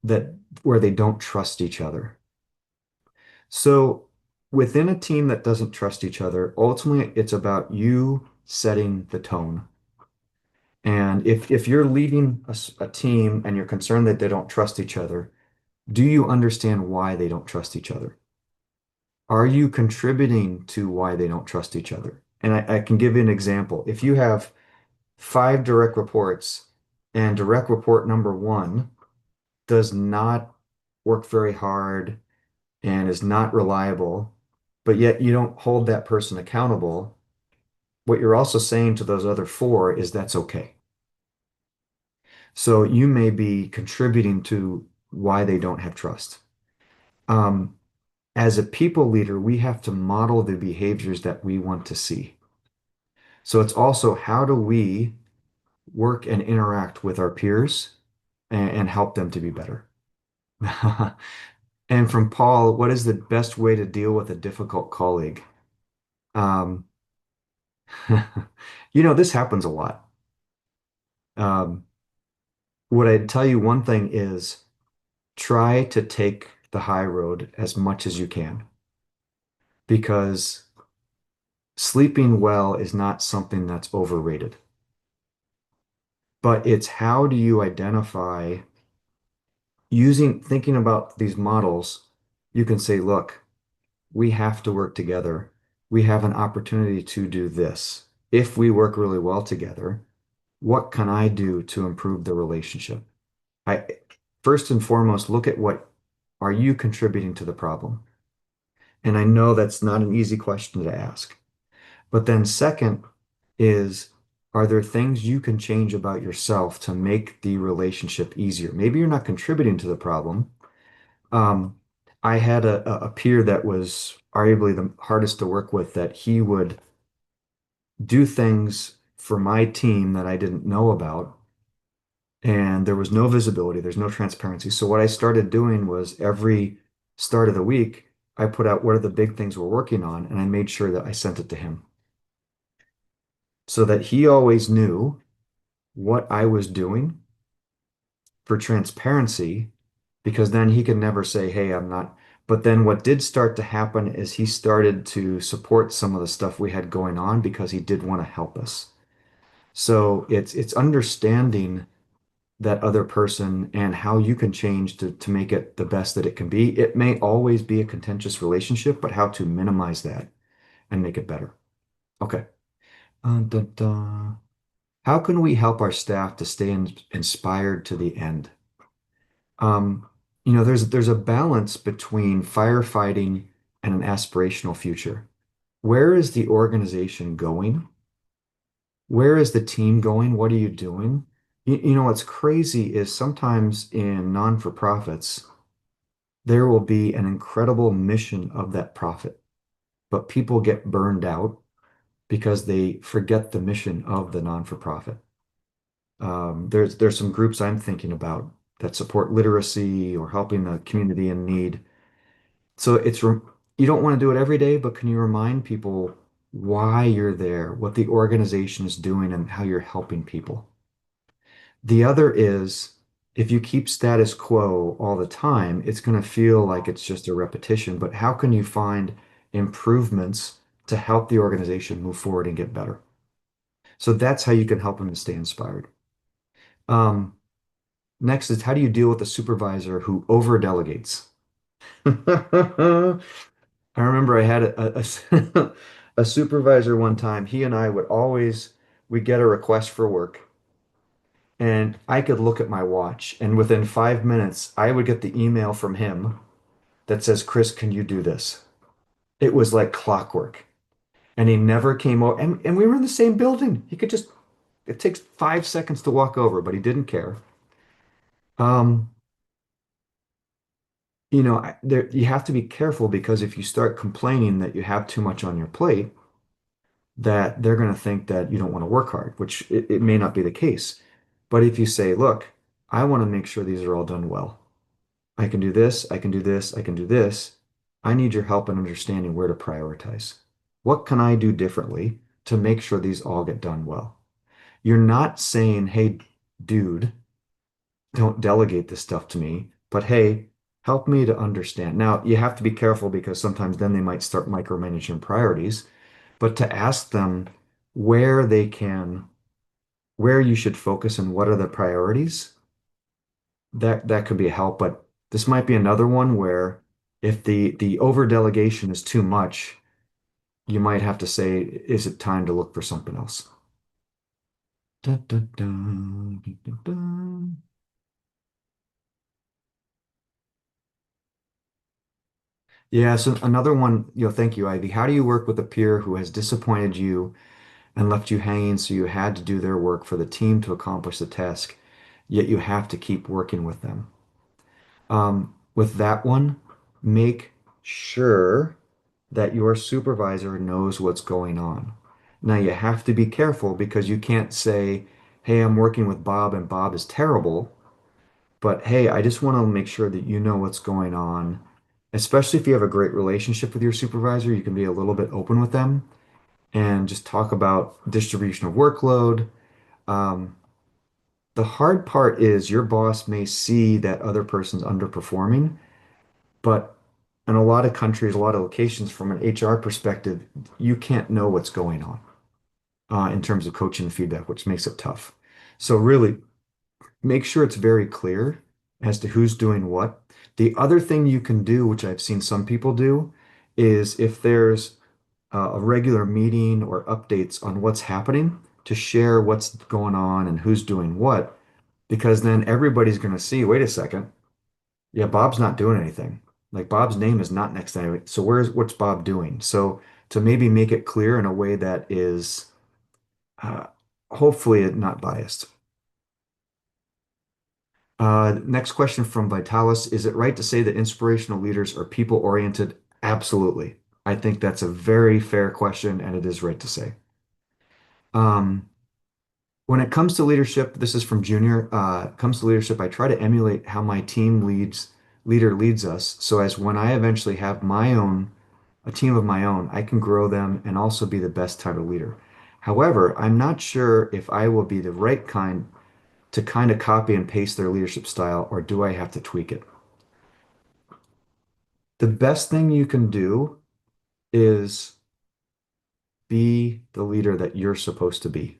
Speaker 2: that where they don't trust each other? So within a team that doesn't trust each other, ultimately it's about you setting the tone. And if you're leading a team and you're concerned that they don't trust each other, do you understand why they don't trust each other? Are you contributing to why they don't trust each other? And I can give you an example. If you have 5 direct reports and direct report number one does not work very hard and is not reliable, but yet you don't hold that person accountable, what you're also saying to those other four is that's okay. So you may be contributing to why they don't have trust. Um, as a people leader, we have to model the behaviors that we want to see. So it's also how do we work and interact with our peers and help them to be better. And from Paul, what is the best way to deal with a difficult colleague? Um, this happens a lot. Um, what I'd tell you one thing is try to take the high road as much as you can because sleeping well is not something that's overrated. But it's how do you identify thinking about these models, you can say, look, we have to work together. We have an opportunity to do this. If we work really well together, what can I do to improve the relationship? I first and foremost look at what are you contributing to the problem? And I know that's not an easy question to ask. But then second is, are there things you can change about yourself to make the relationship easier? Maybe you're not contributing to the problem. Um, I had a peer that was arguably the hardest to work with that he would do things for my team that I didn't know about. And there was no visibility, there's no transparency. So what I started doing was every start of the week, I put out what are the big things we're working on, and I made sure that I sent it to him so that he always knew what I was doing for transparency, because then he could never say, hey, I'm not. But then what did start to happen is he started to support some of the stuff we had going on because he did want to help us. So it's understanding that other person and how you can change to make it the best that it can be. It may always be a contentious relationship, but how to minimize that and make it better. Okay. Dun, dun. How can we help our staff to stay inspired to the end? Um, there's a balance between firefighting and an aspirational future. Where is the organization going? Where is the team going? What are you doing? What's crazy is sometimes in non-for-profits, there will be an incredible mission of that profit, but people get burned out because they forget the mission of the non-for-profit. There's some groups I'm thinking about that support literacy or helping the community in need. So you don't want to do it every day, but can you remind people why you're there, what the organization is doing, and how you're helping people? The other is if you keep status quo all the time, it's going to feel like it's just a repetition. But how can you find improvements to help the organization move forward and get better? So that's how you can help them to stay inspired. Um, Next is how do you deal with a supervisor who over delegates? I remember I had a supervisor one time. He and I would always we get a request for work, and I could look at my watch, and within 5 minutes, I would get the email from him that says, "Chris, can you do this?" It was like clockwork, and he never came over. And we were in the same building. He could just it takes 5 seconds to walk over, but he didn't care. Um, you have to be careful because if you start complaining that you have too much on your plate, that they're going to think that you don't want to work hard, which it may not be the case. But if you say, look, I want to make sure these are all done well. I can do this, I can do this, I can do this. I need your help in understanding where to prioritize. What can I do differently to make sure these all get done well? You're not saying, hey, dude, don't delegate this stuff to me, but hey, help me to understand. Now, you have to be careful because sometimes then they might start micromanaging priorities, but to ask them where they can, where you should focus and what are the priorities, that could be a help. But this might be another one where if the over delegation is too much, you might have to say, is it time to look for something else? Dun, dun, dun, dun, dun, dun. Yeah, so another one, thank you, Ivy. How do you work with a peer who has disappointed you and left you hanging so you had to do their work for the team to accomplish the task, yet you have to keep working with them? With that one, make sure that your supervisor knows what's going on. Now, you have to be careful because you can't say, hey, I'm working with Bob and Bob is terrible, but hey, I just want to make sure that you know what's going on. especially if you have a great relationship with your supervisor, you can be a little bit open with them and just talk about distribution of workload. Um, the hard part is your boss may see that other person's underperforming, but in a lot of countries, a lot of locations, from an HR perspective, you can't know what's going on in terms of coaching and feedback, which makes it tough. So really make sure it's very clear as to who's doing what. The other thing you can do, which I've seen some people do, is if there's a regular meeting or updates on what's happening, to share what's going on and who's doing what, because then everybody's going to see, wait a second, yeah, Bob's not doing anything. Like Bob's name is not next to anything. So what's Bob doing? So to maybe make it clear in a way that is uh, hopefully not biased. Next question from Vitalis. Is it right to say that inspirational leaders are people-oriented? Absolutely. I think that's a very fair question, and it is right to say. Um, when it comes to leadership, this is from Junior. Comes to leadership, I try to emulate how my leader leads us. So as when I eventually have a team of my own, I can grow them and also be the best type of leader. However, I'm not sure if I will be the right kind to kind of copy and paste their leadership style, or do I have to tweak it? The best thing you can do is be the leader that you're supposed to be.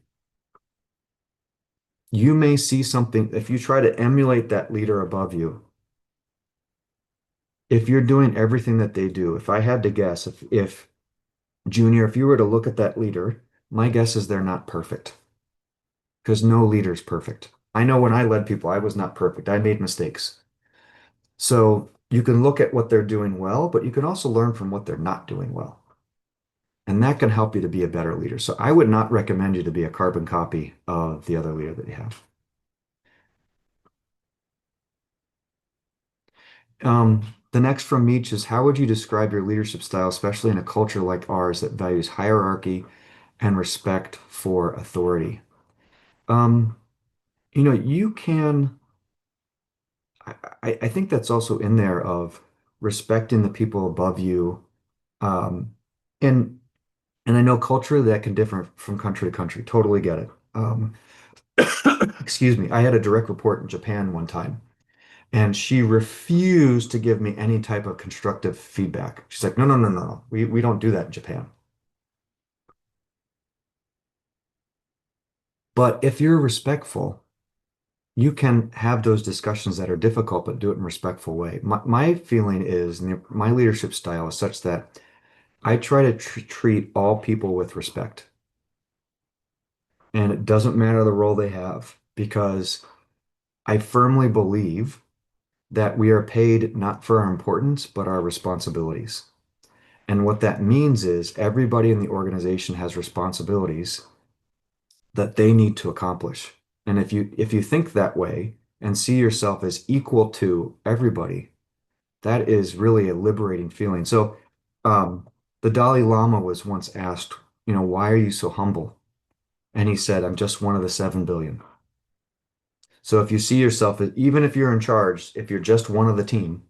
Speaker 2: You may see something, if you try to emulate that leader above you, if you're doing everything that they do, if I had to guess, if Junior, if you were to look at that leader, my guess is they're not perfect because no leader's perfect. I know when I led people, I was not perfect. I made mistakes. So you can look at what they're doing well, but you can also learn from what they're not doing well. And that can help you to be a better leader. So I would not recommend you to be a carbon copy of the other leader that you have. The next from Meech is, how would you describe your leadership style, especially in a culture like ours that values hierarchy and respect for authority? Um, you can, I think that's also in there of respecting the people above you. Um, and and I know culturally that can differ from country to country. Totally get it. Excuse me. I had a direct report in Japan one time, and she refused to give me any type of constructive feedback. She's like, no, no, no, no, no. We don't do that in Japan. But if you're respectful, you can have those discussions that are difficult, but do it in a respectful way. My feeling is, and my leadership style is such that I try to treat all people with respect. And it doesn't matter the role they have, because I firmly believe that we are paid not for our importance, but our responsibilities. And what that means is everybody in the organization has responsibilities that they need to accomplish. And if you think that way and see yourself as equal to everybody, that is really a liberating feeling. So, the Dalai Lama was once asked, why are you so humble? And he said, I'm just one of the 7 billion. So if you see yourself, even if you're in charge, if you're just one of the team,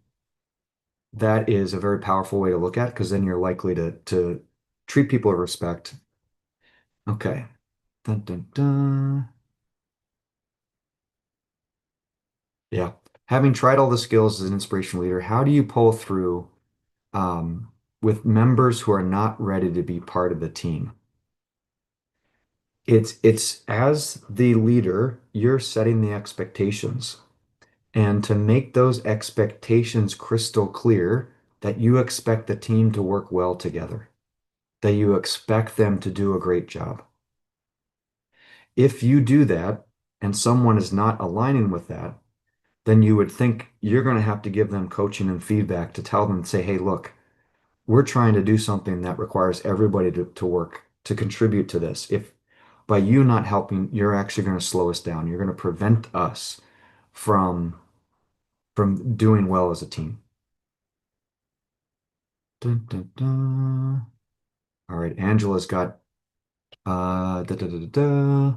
Speaker 2: that is a very powerful way to look at it, because then you're likely to treat people with respect. Okay. Dun, dun, dun. Yeah. Having tried all the skills as an inspirational leader, how do you pull through um, with members who are not ready to be part of the team? It's as the leader, you're setting the expectations. And to make those expectations crystal clear, that you expect the team to work well together, that you expect them to do a great job. If you do that and someone is not aligning with that, then you would think you're going to have to give them coaching and feedback to tell them, say, hey, look, we're trying to do something that requires everybody to work, to contribute to this. If by you not helping, you're actually going to slow us down. You're going to prevent us from doing well as a team. Dun, dun, dun. All right, Angela's got da, da, da, da, da.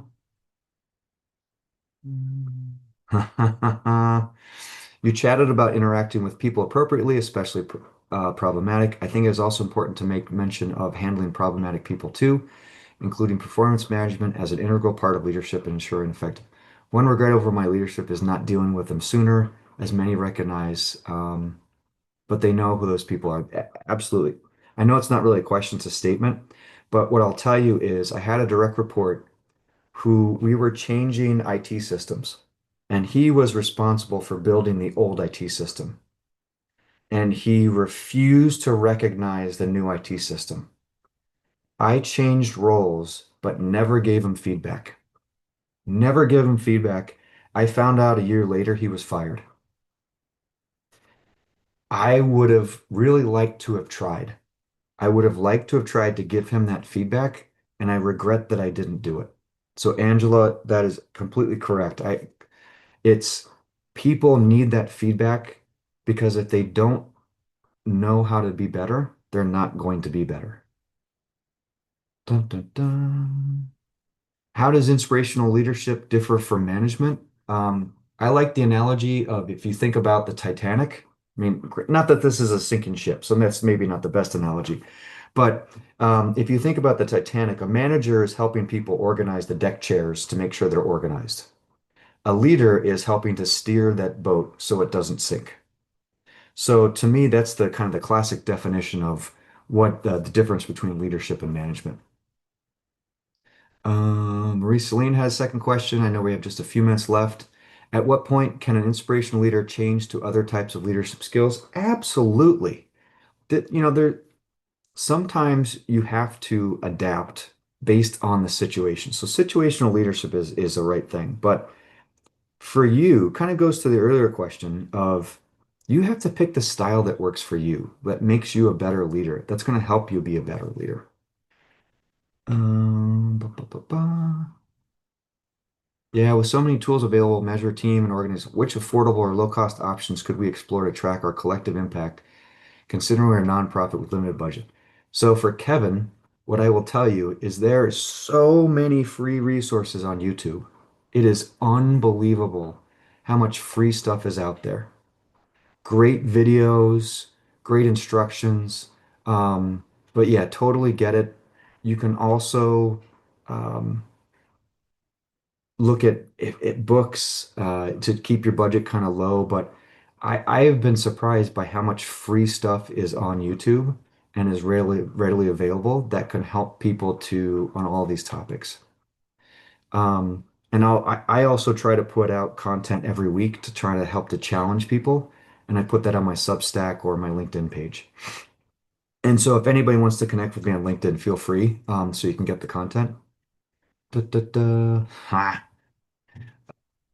Speaker 2: You chatted about interacting with people appropriately, especially problematic. I think it is also important to make mention of handling problematic people too, including performance management as an integral part of leadership and ensuring effective. One regret over my leadership is not dealing with them sooner, as many recognize, but they know who those people are. Absolutely. I know it's not really a question, it's a statement, but what I'll tell you is I had a direct report who we were changing IT systems, and he was responsible for building the old IT system. And he refused to recognize the new IT system. I changed roles, but never gave him feedback. Never gave him feedback. I found out a year later he was fired. I would have really liked to have tried. I would have liked to have tried to give him that feedback, and I regret that I didn't do it. So, Angela, that is completely correct. It's people need that feedback because if they don't know how to be better, they're not going to be better. Dun, dun, dun. How does inspirational leadership differ from management? I like the analogy of if you think about the Titanic. I mean, not that this is a sinking ship, so that's maybe not the best analogy. But if you think about the Titanic, a manager is helping people organize the deck chairs to make sure they're organized. A leader is helping to steer that boat so it doesn't sink. So to me, that's the kind of the classic definition of what the difference between leadership and management. Marie Celine has a second question. I know we have just a few minutes left. At what point can an inspirational leader change to other types of leadership skills? Absolutely. There sometimes you have to adapt based on the situation. So situational leadership is the right thing. But for you, kind of goes to the earlier question of you have to pick the style that works for you, that makes you a better leader. That's going to help you be a better leader. Ba, ba, ba, ba. Yeah, with so many tools available, measure team and organize which affordable or low-cost options could we explore to track our collective impact, considering we're a nonprofit with limited budget. So for Kevin, what I will tell you is there is so many free resources on YouTube. It is unbelievable how much free stuff is out there. Great videos, great instructions. But yeah, totally get it. You can also um, look at books to keep your budget kind of low, but I have been surprised by how much free stuff is on YouTube and is readily available that can help people to on all these topics. And I also try to put out content every week to try to help to challenge people, and I put that on my Substack or my LinkedIn page. And so if anybody wants to connect with me on LinkedIn, feel free so you can get the content. Da, da, da. Ha.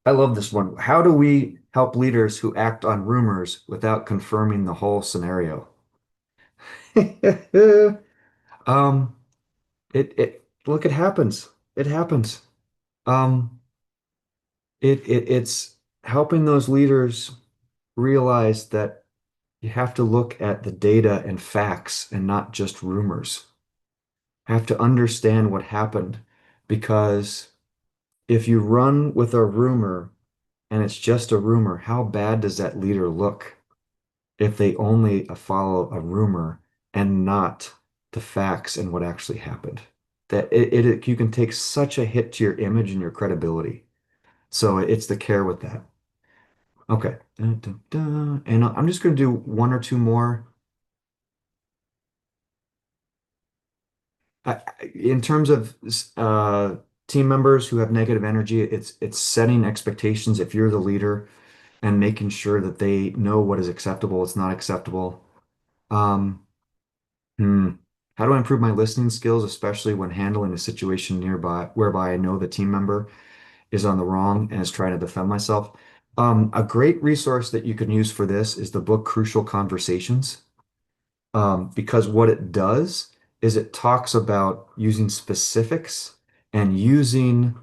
Speaker 2: I love this one. How do we help leaders who act on rumors without confirming the whole scenario? Um, look, it happens. It happens. Um, it's helping those leaders realize that you have to look at the data and facts and not just rumors. Have to understand what happened because if you run with a rumor and it's just a rumor, how bad does that leader look if they only follow a rumor and not the facts and what actually happened? That you can take such a hit to your image and your credibility. So it's the care with that. Okay. Dun, dun, dun. And I'm just going to do one or two more. In terms of team members who have negative energy, it's setting expectations if you're the leader and making sure that they know what is acceptable, what's not acceptable. Um, hmm. How do I improve my listening skills, especially when handling a situation nearby whereby I know the team member is on the wrong and is trying to defend myself? A great resource that you can use for this is the book Crucial Conversations. Because what it does is it talks about using specifics and using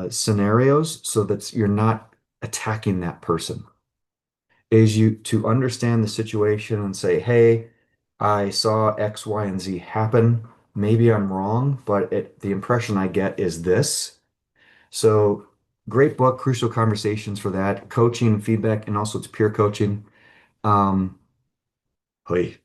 Speaker 2: scenarios so that you're not attacking that person. Is you to understand the situation and say, hey, I saw X, Y, and Z happen. Maybe I'm wrong, but the impression I get is this. So great book, Crucial Conversations for that, coaching, feedback, and also it's peer coaching. Um, Hoi.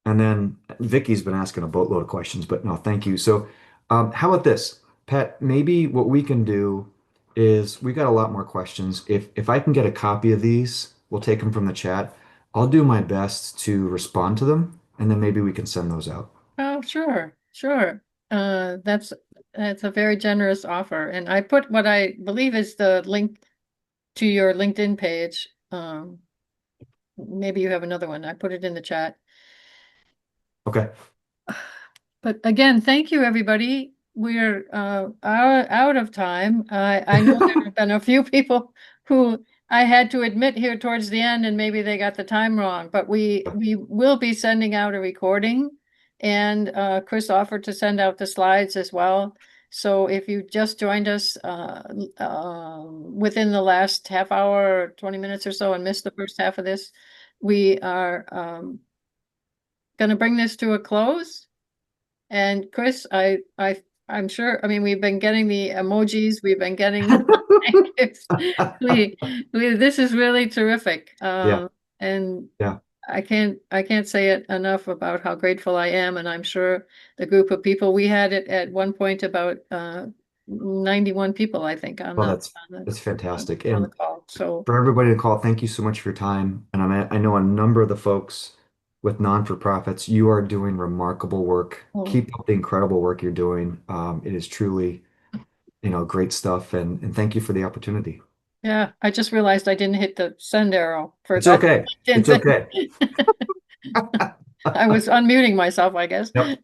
Speaker 2: And then Vicky's been asking a boatload of questions, but no, thank you. So, how about this, Pat? Maybe what we can do is we got a lot more questions. If I can get a copy of these, we'll take them from the chat. I'll do my best to respond to them, and then maybe we can send those out.
Speaker 1: Oh, sure, sure. That's a very generous offer. And I put what I believe is the link to your LinkedIn page. Maybe you have another one. I put it in the chat.
Speaker 2: Okay.
Speaker 1: But again, thank you, everybody. We're out of time. I know there have been a few people who I had to admit here towards the end, and maybe they got the time wrong, but we will be sending out a recording, and Chris offered to send out the slides as well. So if you just joined us within the last half hour or 20 minutes or so and missed the first half of this, we are going to bring this to a close. And Chris, I'm sure, I mean, we've been getting the emojis, we've been getting thank yous. This is really terrific.
Speaker 2: Yeah.
Speaker 1: And
Speaker 2: Yeah.
Speaker 1: I can't say it enough about how grateful I am. And I'm sure the group of people, we had it at one point about 91 people, I think, on
Speaker 2: Well,
Speaker 1: the
Speaker 2: that's fantastic.
Speaker 1: on the
Speaker 2: And
Speaker 1: call. So
Speaker 2: for everybody to call, thank you so much for your time. And I know a number of the folks with non-for-profits, you are doing remarkable work.
Speaker 1: oh,
Speaker 2: Keep up the incredible work you're doing. It is truly, great stuff. And thank you for the opportunity.
Speaker 1: yeah, I just realized I didn't hit the send arrow for
Speaker 2: It's
Speaker 1: that.
Speaker 2: okay. It's okay.
Speaker 1: I was unmuting myself, I guess.
Speaker 2: Yep.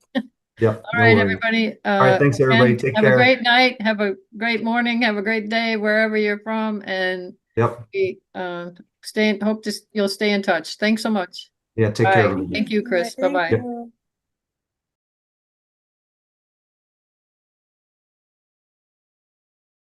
Speaker 2: Yep.
Speaker 1: All
Speaker 2: No
Speaker 1: right,
Speaker 2: worries.
Speaker 1: everybody.
Speaker 2: All right. Thanks, everybody.
Speaker 1: Again,
Speaker 2: Take
Speaker 1: have a
Speaker 2: care.
Speaker 1: great night, have a great morning, have a great day, wherever you're from, and
Speaker 2: Yep.
Speaker 1: we hope you'll stay in touch. Thanks so much.
Speaker 2: Yeah. Take care,
Speaker 1: Bye.
Speaker 2: everybody.
Speaker 1: Thank you, Chris. Bye-bye.
Speaker 2: Yep.